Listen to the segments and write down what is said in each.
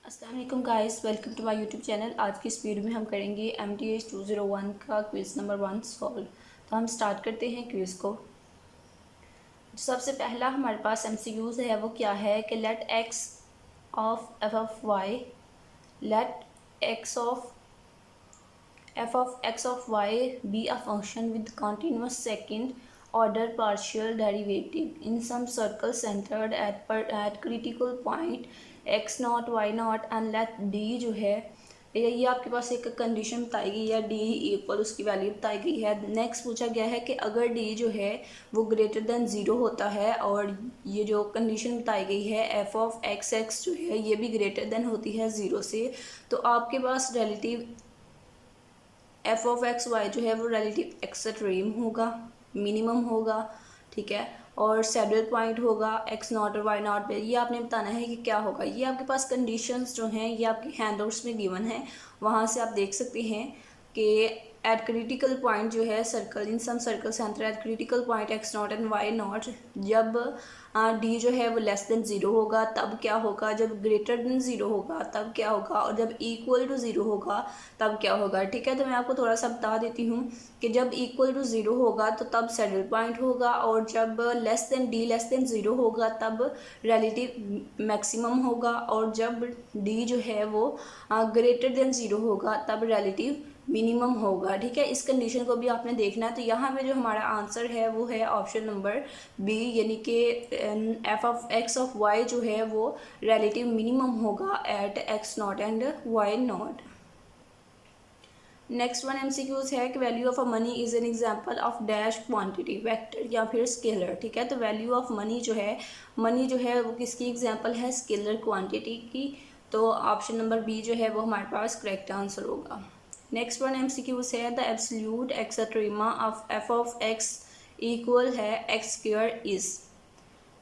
अस्सलाम वालेकुम guys, welcome to my YouTube channel. आज की इस वीडियो में हम करेंगे MTH 201 का क्विज़ नंबर 1 सॉल्व। तो हम स्टार्ट करते हैं क्विज़ को। सबसे पहला हमारे पास MCQs है, वो क्या है कि let x of f of y, let f of x of y be a function with continuous second order partial derivative in some circle centered at critical point x naught y naught and let d जो है ये आपके पास एक condition बताई गई है, d equal उसकी value बताई गई है। नेक्स्ट पूछा गया है कि अगर d जो है वो ग्रेटर देन ज़ीरो होता है और ये जो कंडीशन बताई गई है f ऑफ x जो है ये भी ग्रेटर देन होती है ज़ीरो से, तो आपके पास relative f of x y जो है वो रिलेटिव एक्सट्रीम होगा, मिनिमम होगा, ठीक है, और सैडल पॉइंट होगा x नॉट और y नॉट पे। ये आपने बताना है कि क्या होगा। ये आपके पास कंडीशंस जो हैं ये आपके हैंडआउट्स में गिवन है, वहाँ से आप देख सकते हैं कि एट क्रिटिकल पॉइंट जो है circle in some circle centre at critical point x not and y not, जब d जो है वो लेस देन ज़ीरो होगा तब क्या होगा, जब ग्रेटर देन ज़ीरो होगा तब क्या होगा, और जब इक्वल टू ज़ीरो होगा तब क्या होगा। ठीक है, तो मैं आपको थोड़ा सा बता देती हूँ कि जब इक्वल टू ज़ीरो होगा तो तब सैडल पॉइंट होगा, और जब लेस देन ज़ीरो होगा तब रिलेटिव मैक्सिमम होगा, और जब d जो है वो ग्रेटर देन ज़ीरो होगा तब रिलेटिव मिनिमम होगा। ठीक है, इस कंडीशन को भी आपने देखना है। तो यहाँ पे जो हमारा आंसर है वो है ऑप्शन नंबर बी, यानी कि f of x of y जो है वो रिलेटिव मिनिमम होगा at x not and y not. Next one MCQs है कि value of a money is an example of dash quantity vector या फिर स्केलर। ठीक है, तो वैल्यू ऑफ मनी जो है वो किसकी एग्जांपल है, स्केलर क्वांटिटी की। तो ऑप्शन नंबर बी जो है वो हमारे पास करेक्ट आंसर होगा। नेक्स्ट वन MCQs है the absolute extrema of f of x equal है x स्क्वायर इज।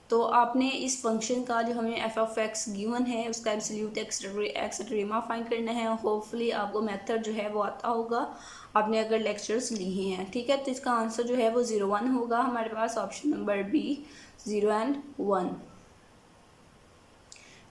तो आपने इस फंक्शन का जो हमें f ऑफ x गिवन है उसका एब्सोल्यूट एक्सट्रीमा फाइंड करना है। होपफुली आपको मेथड जो है वो आता होगा, आपने अगर लेक्चर्स लिए हैं। ठीक है, तो इसका आंसर जो है वो 0 1 होगा हमारे पास, option number B 0 and 1।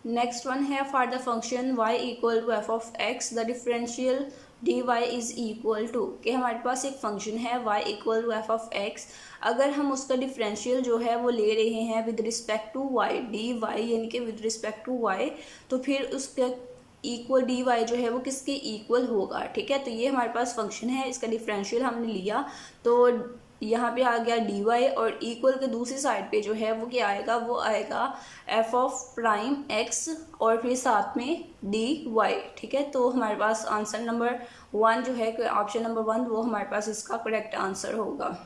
Next one है for the function y equal to f of x the differential dy is equal to, कि हमारे पास एक फंक्शन है y equal to f of x, अगर हम उसका डिफरेंशियल जो है वो ले रहे हैं with respect to y, dy यानी कि विद रिस्पेक्ट टू y, तो फिर उसका इक्वल dy जो है वो किसके इक्वल होगा। ठीक है, तो ये हमारे पास फंक्शन है, इसका डिफरेंशियल हमने लिया तो यहाँ पे आ गया dy, और इक्वल के दूसरी साइड पे जो है वो क्या आएगा, वो आएगा f ऑफ प्राइम x और फिर साथ में dy। ठीक है, तो हमारे पास आंसर नंबर 1 जो है, ऑप्शन नंबर 1 वो हमारे पास इसका करेक्ट आंसर होगा।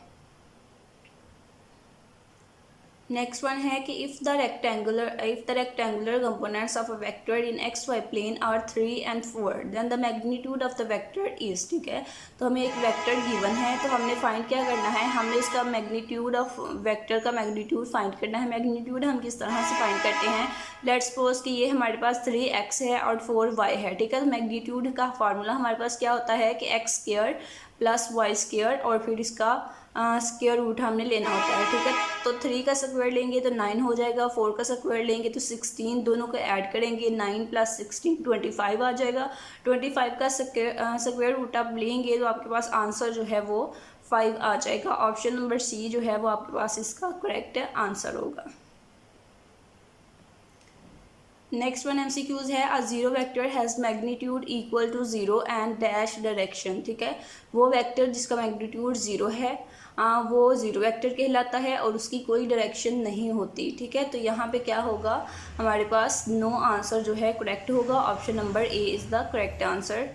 नेक्स्ट वन है कि if the rectangular components of a vector in XY plane are 3 and 4 then the magnitude of the vector is. ठीक है, तो हमें एक वेक्टर गिवन है, तो हमने फाइंड क्या करना है, हमने इसका मैग्नीट्यूड ऑफ वेक्टर का मैग्नीट्यूड फाइंड करना है। मैग्नीट्यूड हम किस तरह से फाइंड करते हैं, लेट्स सपोज कि ये हमारे पास 3x है और 4y है। ठीक है, तो मैग्नीट्यूड का फार्मूला हमारे पास क्या होता है कि x square plus y square और फिर इसका स्क्वायर रूट हमने लेना होता है। ठीक है, तो 3 का स्क्वायर लेंगे तो 9 हो जाएगा, 4 का स्क्वायर लेंगे तो 16, दोनों को ऐड करेंगे 9 + 16 25 आ जाएगा। 25 का स्क्वायर रूट आप लेंगे तो आपके पास आंसर जो है वो 5 आ जाएगा। ऑप्शन नंबर सी जो है वो आपके पास इसका करेक्ट आंसर होगा। नेक्स्ट वन MCQs है a zero vector has magnitude equal to 0 and dash direction. ठीक है, वो वेक्टर जिसका मैग्नीट्यूड 0 है वो जीरो वेक्टर कहलाता है और उसकी कोई डायरेक्शन नहीं होती। ठीक है, तो यहाँ पे क्या होगा, हमारे पास नो आंसर जो है करेक्ट होगा। Option number A is the correct answer,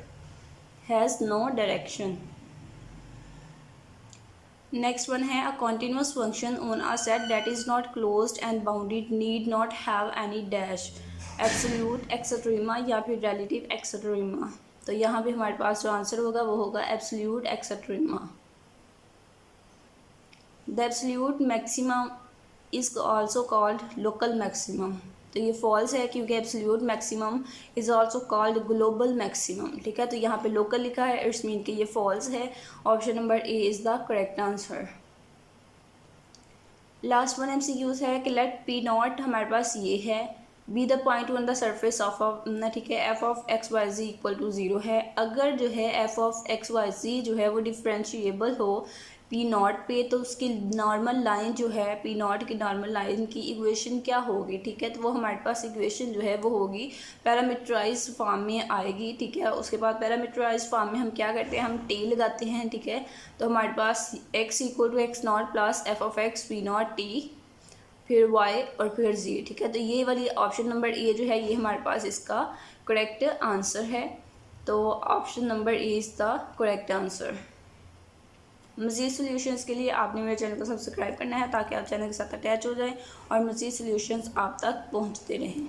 has no direction. Next one है a continuous function on a set that is not closed and bounded need not have any dash absolute extrema या फिर relative extrema. तो यहाँ पे हमारे पास जो answer होगा वो होगा absolute extrema. The absolute maximum is also called local maximum. तो ये फॉल्स है क्योंकि absolute maximum is also called global maximum. ठीक है, तो यहाँ पे लोकल लिखा है, इट्स मीन कि ये फॉल्स है। Option number A is the correct answer. Last one MCQs है कि लेट P नॉट हमारे पास ये है be the point on the surface of ठीक है f of x y z equal to 0 है। अगर जो है f of x y z जो है वो डिफरेंशिएबल हो पी नॉट पे, तो उसकी नॉर्मल लाइन जो है पी नॉट की नॉर्मल लाइन की इक्वेशन क्या होगी, ठीक है। तो वो हमारे पास इक्वेशन जो है वो होगी पैरामीटराइज फॉर्म में आएगी, ठीक है। उसके बाद पैरामीटराइज फॉर्म में हम क्या करते हैं, हम टी लगाते हैं, ठीक है। तो हमारे पास x equal to x not plus f of x p not t, फिर y और फिर z, ठीक है। तो ये वाली ऑप्शन नंबर ए जो है ये हमारे पास इसका करेक्ट आंसर है। तो option number A is the correct answer. मज़ीद सोल्यूशंस के लिए आपने मेरे चैनल को सब्सक्राइब करना है ताकि आप चैनल के साथ अटैच हो जाएं और मज़ीद सोल्यूशंस आप तक पहुंचते रहें।